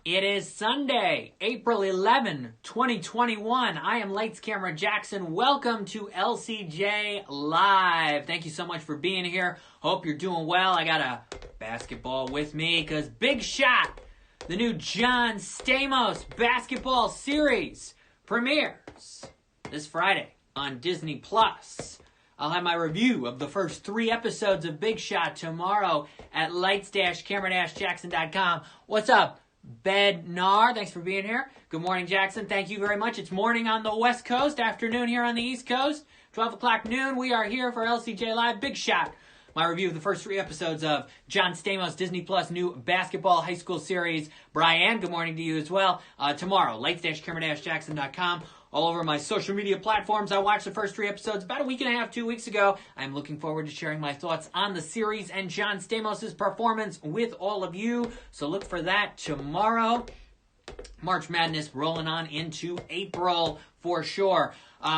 It is Sunday, April 11, 2021. I am Lights Camera Jackson. Welcome to LCJ Live. Thank you so much for being here. Hope you're doing well. I got a basketball with me because Big Shot, the new John Stamos basketball series, premieres this Friday on Disney+. I'll have my review of the first 3 episodes of Big Shot tomorrow at lights-camera-jackson.com. What's up, Bednar? Thanks for being here. Good morning, Jackson. Thank you very much. It's morning on the West Coast, afternoon here on the East Coast. 12 o'clock noon, we are here for LCJ Live. Big Shot. My review of the first 3 episodes of John Stamos Disney Plus new basketball high school series. Brian, good morning to you as well. Tomorrow, lights-camera-jackson.com. All over my social media platforms. I watched the first 3 episodes about a week and a half, 2 weeks ago. I'm looking forward to sharing my thoughts on the series and John Stamos' performance with all of you. So look for that tomorrow. March Madness rolling on into April for sure.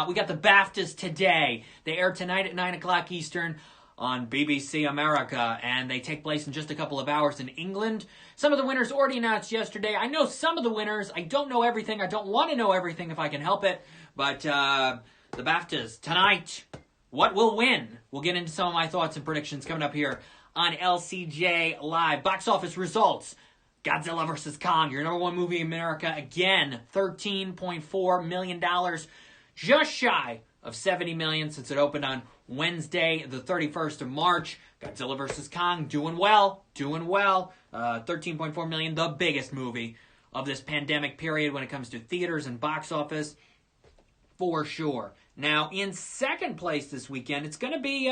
We got the BAFTAs today. They air tonight at 9 o'clock Eastern on BBC America, and they take place in just a couple of hours in England. Some of the winners already announced yesterday. I know some of the winners. I don't know everything. I don't want to know everything if I can help it. But the BAFTAs tonight, what will win? We'll get into some of my thoughts and predictions coming up here on LCJ Live. Box office results. Godzilla vs. Kong, your #1 movie in America. Again, $13.4 million. Just shy of $70 million since it opened on Wednesday, the 31st of March. Godzilla vs. Kong, doing well. 13.4 million, the biggest movie of this pandemic period when it comes to theaters and box office, for sure. Now, in second place this weekend, it's going to be,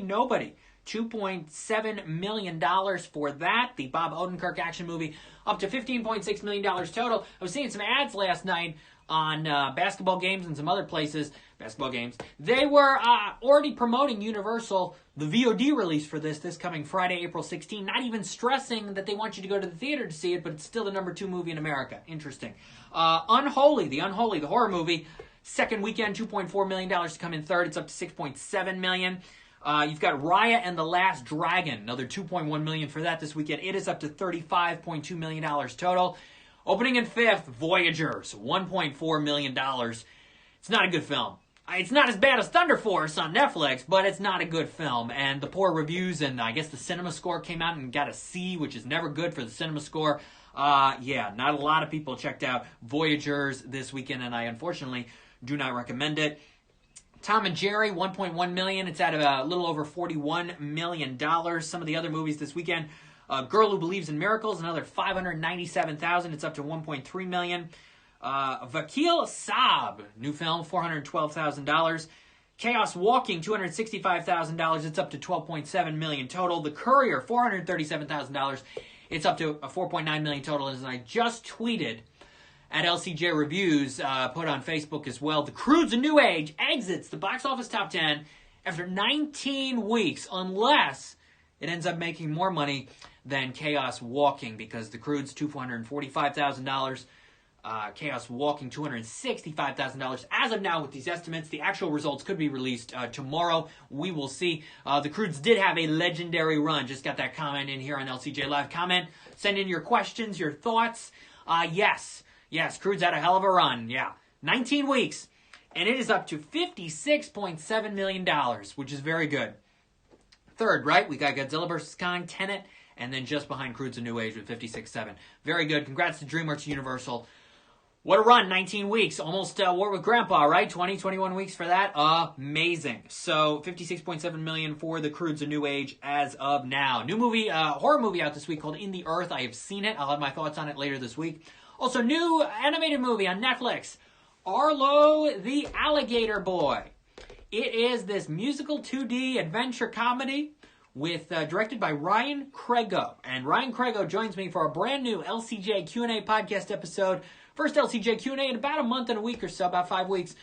Nobody. $2.7 million for that. The Bob Odenkirk action movie, up to $15.6 million total. I was seeing some ads last night on basketball games and some other places, basketball games. They were already promoting Universal, the VOD release for this coming Friday, April 16, not even stressing that they want you to go to the theater to see it, but it's still the #2 movie in America. Interesting. Unholy, the horror movie, second weekend, $2.4 million to come in third. It's up to $6.7 million. You've got Raya and the Last Dragon, another $2.1 million for that this weekend. It is up to $35.2 million total. Opening in fifth, Voyagers, $1.4 million. It's not a good film. It's not as bad as Thunder Force on Netflix, but it's not a good film. And the poor reviews, and I guess the cinema score came out and got a C, which is never good for the cinema score. Not a lot of people checked out Voyagers this weekend, and I unfortunately do not recommend it. Tom and Jerry, $1.1 million. It's at a little over $41 million. Some of the other movies this weekend, Girl Who Believes in Miracles, another $597,000. It's up to $1.3 million. Vakil Saab, new film, $412,000. Chaos Walking, $265,000. It's up to $12.7 million total. The Courier, $437,000. It's up to $4.9 million total. And I just tweeted at LCJ Reviews, put on Facebook as well, The Croods: A New Age exits the box office top 10 after 19 weeks, unless it ends up making more money than Chaos Walking, because The Croods, $245,000, Chaos Walking, $265,000. As of now, with these estimates, the actual results could be released tomorrow. We will see. The Croods did have a legendary run. Just got that comment in here on LCJ Live. Comment, send in your questions, your thoughts. Yes, Croods had a hell of a run. 19 weeks. And it is up to $56.7 million, which is very good. Third, right? We got Godzilla vs. Kong, Tenet, and then just behind Croods: A New Age with $56.7. Very good. Congrats to DreamWorks Universal. What a run, 19 weeks. Almost War with Grandpa, right? 21 weeks for that. Amazing. So, $56.7 million for the Croods: A New Age as of now. New movie, horror movie out this week called In the Earth. I have seen it. I'll have my thoughts on it later this week. Also, new animated movie on Netflix, Arlo the Alligator Boy. It is this musical 2D adventure comedy with directed by Ryan Crego. And Ryan Crego joins me for a brand new LCJ Q&A podcast episode. First LCJ Q&A in about a month and a week or so, about 5 weeks,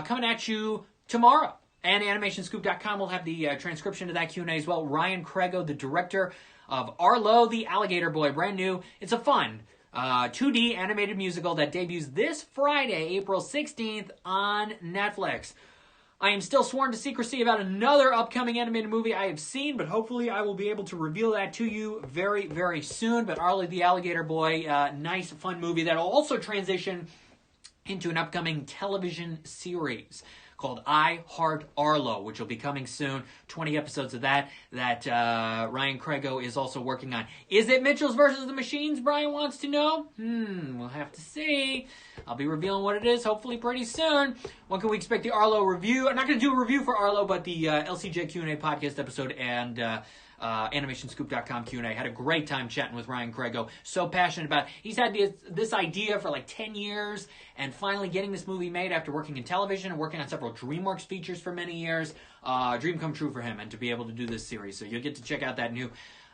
coming at you tomorrow. And AnimationScoop.com will have the transcription to that Q&A as well. Ryan Crego, the director of Arlo the Alligator Boy, brand new. It's a fun 2D animated musical that debuts this Friday, April 16th on Netflix. I am still sworn to secrecy about another upcoming animated movie I have seen, but hopefully I will be able to reveal that to you very, very soon. But Arlie the Alligator Boy, nice, fun movie that will also transition into an upcoming television series called I Heart Arlo, which will be coming soon. 20 episodes of that Ryan Craigo is also working on. Is it Mitchell's versus the Machines, Brian wants to know? We'll have to see. I'll be revealing what it is hopefully pretty soon. When can we expect the Arlo review? I'm not going to do a review for Arlo, but the LCJ Q&A podcast episode and animationscoop.com Q&A. Had a great time chatting with Ryan Craigo. So passionate about it. He's had this idea for like 10 years and finally getting this movie made after working in television and working on several DreamWorks features for many years. Dream come true for him and to be able to do this series. So you'll get to check out that new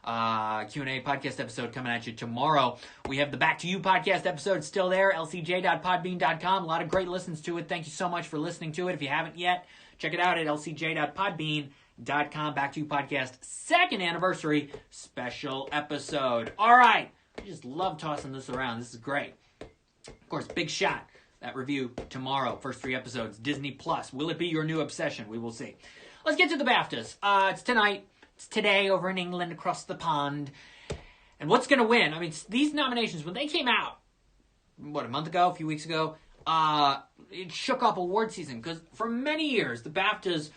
Q&A podcast episode coming at you tomorrow. We have the Back to You podcast episode still there, lcj.podbean.com. A lot of great listens to it. Thank you so much for listening to it. If you haven't yet, check it out at lcj.podbean.com. Back to You podcast 2nd anniversary special episode. All right. I just love tossing this around. This is great. Of course, big shot. That review tomorrow. First 3 episodes. Disney Plus. Will it be your new obsession? We will see. Let's get to the BAFTAs. It's tonight. It's today over in England across the pond. And what's going to win? I mean, these nominations, when they came out, a month ago, a few weeks ago, it shook up award season because for many years, the BAFTAs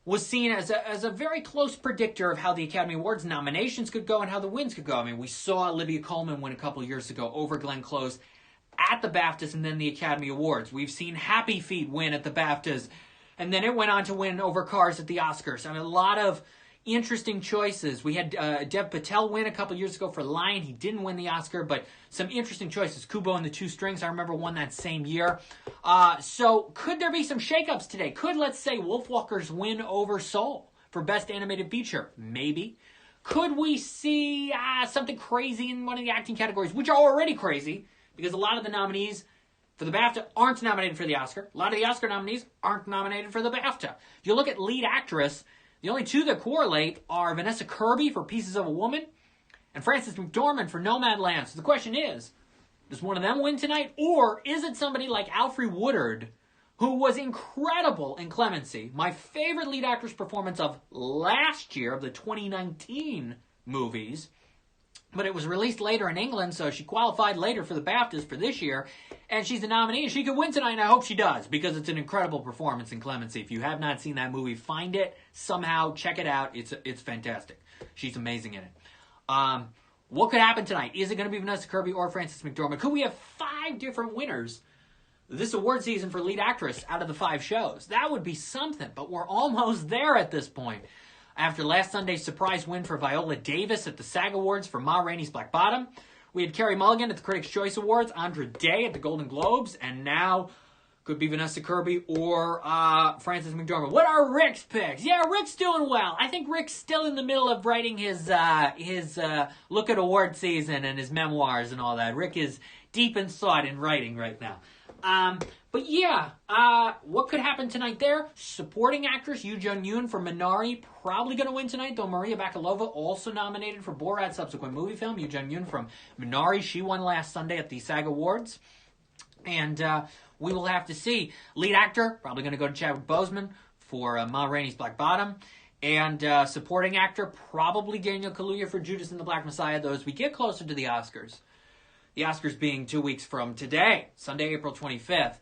was seen as a very close predictor of how the Academy Awards nominations could go and how the wins could go. I mean, we saw Olivia Colman win a couple years ago over Glenn Close at the BAFTAs and then the Academy Awards. We've seen Happy Feet win at the BAFTAs, and then it went on to win over Cars at the Oscars. I mean, a lot of interesting choices. We had Dev Patel win a couple years ago for Lion. He didn't win the Oscar, but some interesting choices. Kubo and the Two Strings, I remember, won that same year. So could there be some shakeups today? Could, let's say, Wolfwalkers win over Soul for Best Animated Feature? Maybe. Could we see something crazy in one of the acting categories, which are already crazy, because a lot of the nominees for the BAFTA aren't nominated for the Oscar. A lot of the Oscar nominees aren't nominated for the BAFTA. If you look at lead actress, the only 2 that correlate are Vanessa Kirby for Pieces of a Woman and Frances McDormand for Nomadland. So the question is, does one of them win tonight? Or is it somebody like Alfre Woodard, who was incredible in Clemency, my favorite lead actress performance of last year, of the 2019 movies, but it was released later in England, so she qualified later for the BAFTAs for this year, and she's a nominee, and she could win tonight, and I hope she does, because it's an incredible performance in Clemency. If you have not seen that movie, find it somehow, check it out. It's fantastic. She's amazing in it. What could happen tonight? Is it going to be Vanessa Kirby or Frances McDormand? Could we have 5 different winners this award season for lead actress out of the 5 shows? That would be something, but we're almost there at this point. After last Sunday's surprise win for Viola Davis at the SAG Awards for Ma Rainey's Black Bottom, we had Carey Mulligan at the Critics' Choice Awards, Andra Day at the Golden Globes, and now could be Vanessa Kirby or Frances McDormand. What are Rick's picks? Yeah, Rick's doing well. I think Rick's still in the middle of writing his look at award season and his memoirs and all that. Rick is deep in thought in writing right now. But yeah, what could happen tonight there? Supporting actress Yoo Jun-yoon for Minari, probably going to win tonight, though Maria Bakalova also nominated for Borat subsequent movie film. Yoo Jun-yoon from Minari, she won last Sunday at the SAG Awards. And we will have to see. Lead actor, probably going to go to Chadwick Boseman for Ma Rainey's Black Bottom. And supporting actor, probably Daniel Kaluuya for Judas and the Black Messiah, though as we get closer to the Oscars. The Oscars being 2 weeks from today, Sunday, April 25th.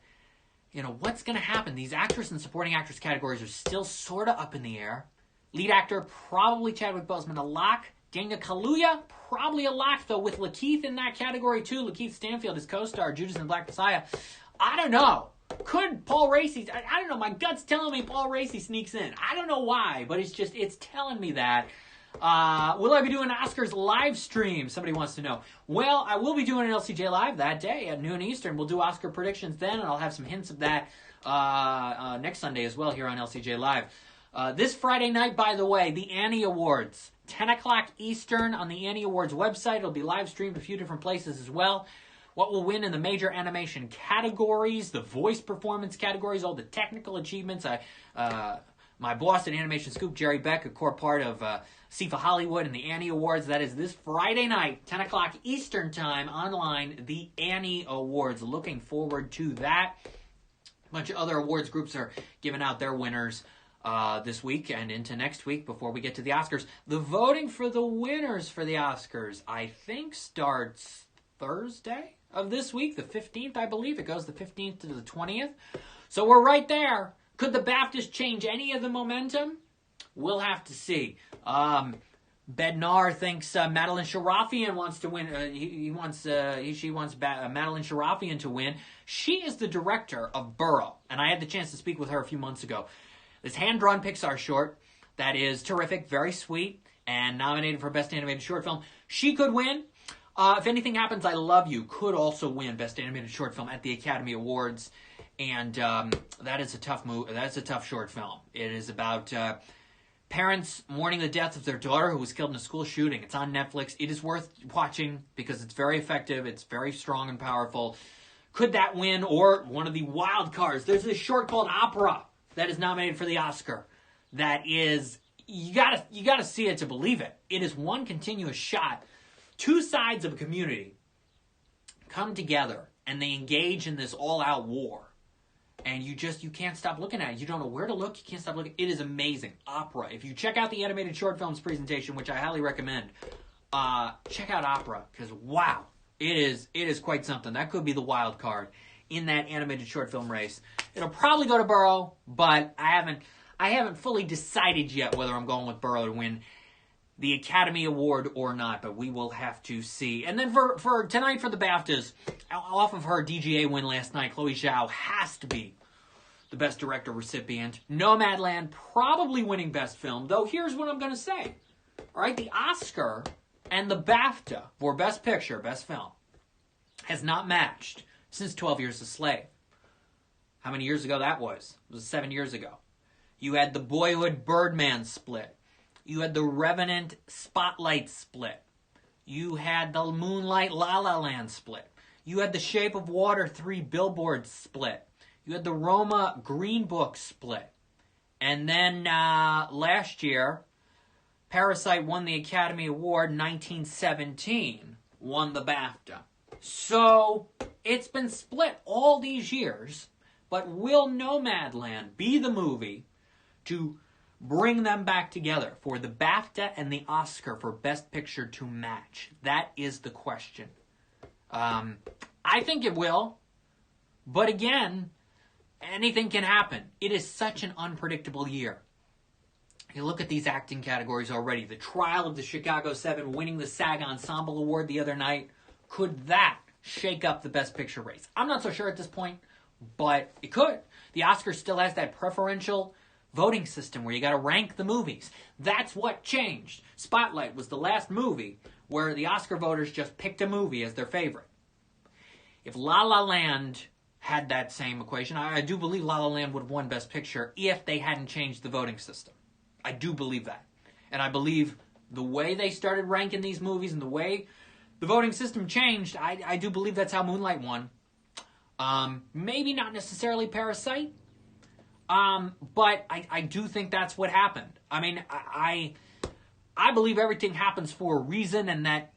You know, what's going to happen? These actress and supporting actress categories are still sort of up in the air. Lead actor, probably Chadwick Boseman, a lock. Daniel Kaluuya, probably a lock, though, with Lakeith in that category, too. Lakeith Stanfield, his co-star, Judas and the Black Messiah. I don't know. Could Paul Raci... I don't know. My gut's telling me Paul Raci sneaks in. I don't know why, but it's telling me that. Will I be doing an Oscars live stream? Somebody wants to know. Well, I will be doing an LCJ Live that day at noon Eastern. We'll do Oscar predictions then, and I'll have some hints of that next Sunday as well here on LCJ Live. This Friday night, by the way, the Annie Awards. 10 o'clock Eastern on the Annie Awards website. It'll be live streamed a few different places as well. What will win in the major animation categories, the voice performance categories, all the technical achievements. My boss at Animation Scoop, Jerry Beck, a core part of SIFA Hollywood and the Annie Awards. That is this Friday night, 10 o'clock Eastern Time, online, the Annie Awards. Looking forward to that. bunch of other awards groups are giving out their winners this week and into next week before we get to the Oscars. The voting for the winners for the Oscars, I think, starts Thursday of this week, the 15th, I believe. It goes the 15th to the 20th. So we're right there. Could the BAFTAs change any of the momentum? We'll have to see. Bednar thinks Madeline Sharafian wants to win. She wants Madeline Sharafian to win. She is the director of Burrow, and I had the chance to speak with her a few months ago. This hand-drawn Pixar short that is terrific, very sweet, and nominated for Best Animated Short Film. She could win. If Anything Happens, I Love You could also win Best Animated Short Film at the Academy Awards, and that is a tough move. That's a tough short film. It is about parents mourning the death of their daughter who was killed in a school shooting. It's on Netflix. It is worth watching because it's very effective. It's very strong and powerful. Could that win? Or one of the wild cards. There's this short called Opera that is nominated for the Oscar. That is, you gotta see it to believe it. It is one continuous shot. Two sides of a community come together and they engage in this all-out war. And you can't stop looking at it. You don't know where to look. You can't stop looking. It is amazing. Opera. If you check out the animated short films presentation, which I highly recommend, check out Opera because wow, it is quite something. That could be the wild card in that animated short film race. It'll probably go to Burrow, but I haven't fully decided yet whether I'm going with Burrow to win the Academy Award or not, but we will have to see. And then for tonight for the BAFTAs, off of her DGA win last night, Chloe Zhao has to be the Best Director recipient. Nomadland probably winning Best Film, though here's what I'm going to say. All right, the Oscar and the BAFTA for Best Picture, Best Film, has not matched since 12 Years a Slave. How many years ago that was? It was 7 years ago. You had the Boyhood Birdman split. You had the Revenant Spotlight split. You had the Moonlight La La Land split. You had the Shape of Water 3 Billboards split. You had the Roma Green Book split. And then last year, Parasite won the Academy Award. 1917 won the BAFTA. So it's been split all these years. But will Nomadland be the movie to bring them back together for the BAFTA and the Oscar for Best Picture to match? That is the question. I think it will. But again, anything can happen. It is such an unpredictable year. You look at these acting categories already. The Trial of the Chicago 7 winning the SAG Ensemble Award the other night. Could that shake up the Best Picture race? I'm not so sure at this point, but it could. The Oscar still has that preferential voting system where you got to rank the movies. That's what changed. Spotlight was the last movie where the Oscar voters just picked a movie as their favorite. If La La Land had that same equation, I do believe La La Land would have won Best Picture if they hadn't changed the voting system. I do believe that. And I believe the way they started ranking these movies and the way the voting system changed, I do believe that's how Moonlight won. Maybe not necessarily Parasite. But I do think that's what happened. I mean, I believe everything happens for a reason, and that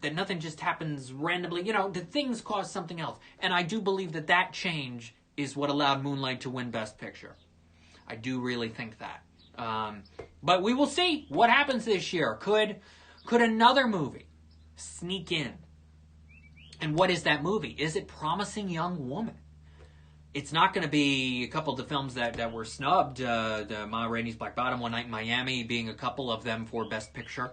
nothing just happens randomly. You know, that things cause something else. And I do believe that change is what allowed Moonlight to win Best Picture. I do really think that. But we will see what happens this year. Could another movie sneak in? And what is that movie? Is it Promising Young Woman? It's not going to be a couple of the films that were snubbed. Ma Rainey's Black Bottom, One Night in Miami being a couple of them for Best Picture.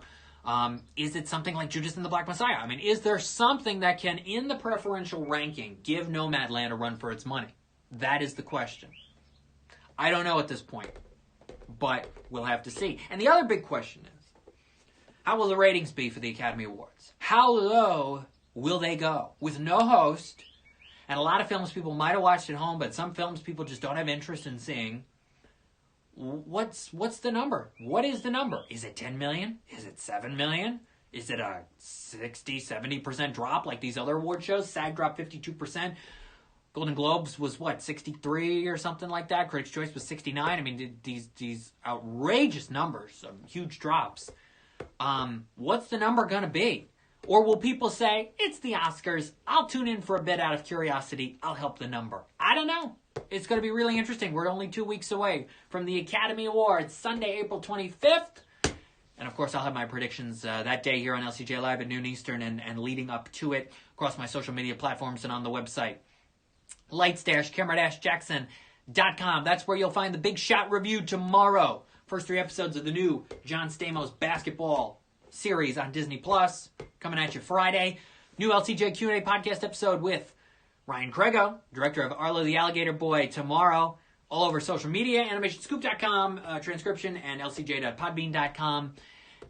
Is it something like Judas and the Black Messiah? I mean, is there something that can, in the preferential ranking, give Nomadland a run for its money? That is the question. I don't know at this point, but we'll have to see. And the other big question is, how will the ratings be for the Academy Awards? How low will they go? With no host, and a lot of films people might have watched at home, but some films people just don't have interest in seeing. What's the number? What is the number? Is it 10 million? Is it 7 million? Is it a 60, 70% drop like these other award shows? SAG dropped 52%. Golden Globes was, 63 or something like that? Critics' Choice was 69. I mean, these outrageous numbers, huge drops. What's the number going to be? Or will people say, it's the Oscars, I'll tune in for a bit out of curiosity, I'll help the number? I don't know. It's going to be really interesting. We're only 2 weeks away from the Academy Awards, Sunday, April 25th. And, of course, I'll have my predictions that day here on LCJ Live at noon Eastern and leading up to it across my social media platforms and on the website. Lights-camera-jackson.com. That's where you'll find the Big Shot review tomorrow. First 3 episodes of the new John Stamos basketball series on Disney Plus coming at you Friday. New LCJ Q&A podcast episode with Ryan Craigo, director of Arlo the Alligator Boy, tomorrow. All over social media, animationscoop.com, transcription, and lcj.podbean.com.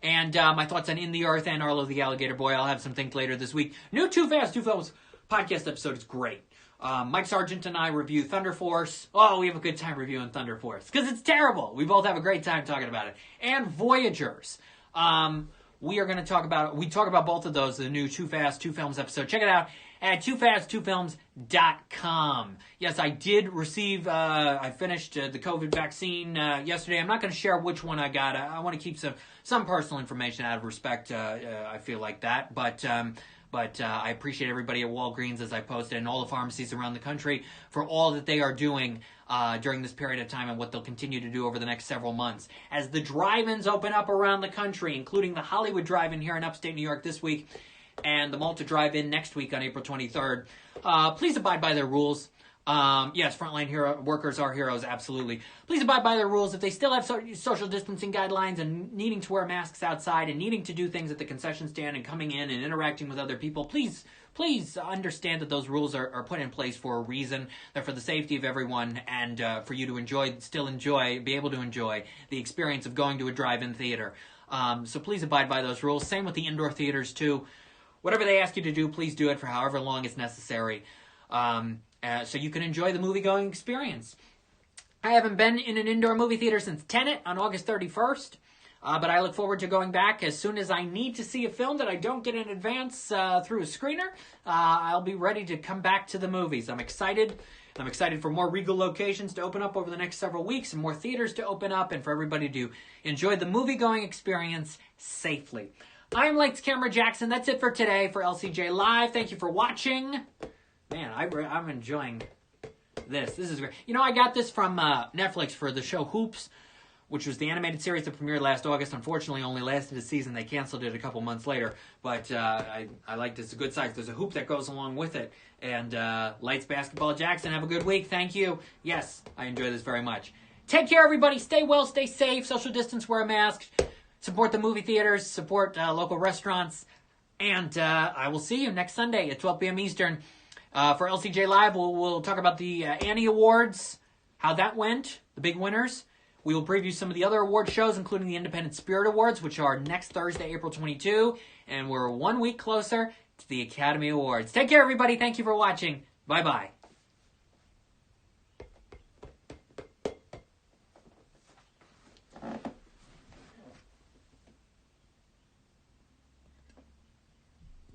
And my thoughts on In the Earth and Arlo the Alligator Boy. I'll have some things later this week. New Too Fast, Two Films podcast episode is great. Mike Sargent and I review Thunder Force. Oh, we have a good time reviewing Thunder Force because it's terrible. We both have a great time talking about it. And Voyagers. We are going to talk about both of those, the new Too Fast, Two Films episode. Check it out at toofast2films.com. Yes, I did receive, I finished the COVID vaccine yesterday. I'm not going to share which one I got. I want to keep some personal information out of respect. I feel like that. But I appreciate everybody at Walgreens, as I posted, and all the pharmacies around the country for all that they are doing during this period of time and what they'll continue to do over the next several months. As the drive-ins open up around the country, including the Hollywood Drive-In here in upstate New York this week, and the Malta Drive-In next week on April 23rd. Please abide by their rules. Yes, frontline workers are heroes, absolutely. Please abide by their rules. If they still have social distancing guidelines and needing to wear masks outside and needing to do things at the concession stand and coming in and interacting with other people, please understand that those rules are put in place for a reason. They're for the safety of everyone and for you to be able to enjoy the experience of going to a drive-in theater. So please abide by those rules. Same with the indoor theaters, too. Whatever they ask you to do, please do it for however long is necessary, so you can enjoy the movie-going experience. I haven't been in an indoor movie theater since Tenet on August 31st, but I look forward to going back as soon as I need to see a film that I don't get in advance through a screener. I'll be ready to come back to the movies. I'm excited. I'm excited for more Regal locations to open up over the next several weeks and more theaters to open up and for everybody to enjoy the movie-going experience safely. I'm Lights Camera Jackson. That's it for today for LCJ Live. Thank you for watching. Man, I'm enjoying this. This is great. You know, I got this from Netflix for the show Hoops, which was the animated series that premiered last August. Unfortunately, only lasted a season. They canceled it a couple months later. But I liked it. It's a good size. There's a hoop that goes along with it. And Lights Basketball Jackson, have a good week. Thank you. Yes, I enjoy this very much. Take care, everybody. Stay well, stay safe. Social distance, wear a mask. Support the movie theaters. Support local restaurants. And I will see you next Sunday at 12 p.m. Eastern. For LCJ Live, we'll talk about the Annie Awards, how that went, the big winners. We will preview some of the other award shows, including the Independent Spirit Awards, which are next Thursday, April 22. And we're 1 week closer to the Academy Awards. Take care, everybody. Thank you for watching. Bye-bye.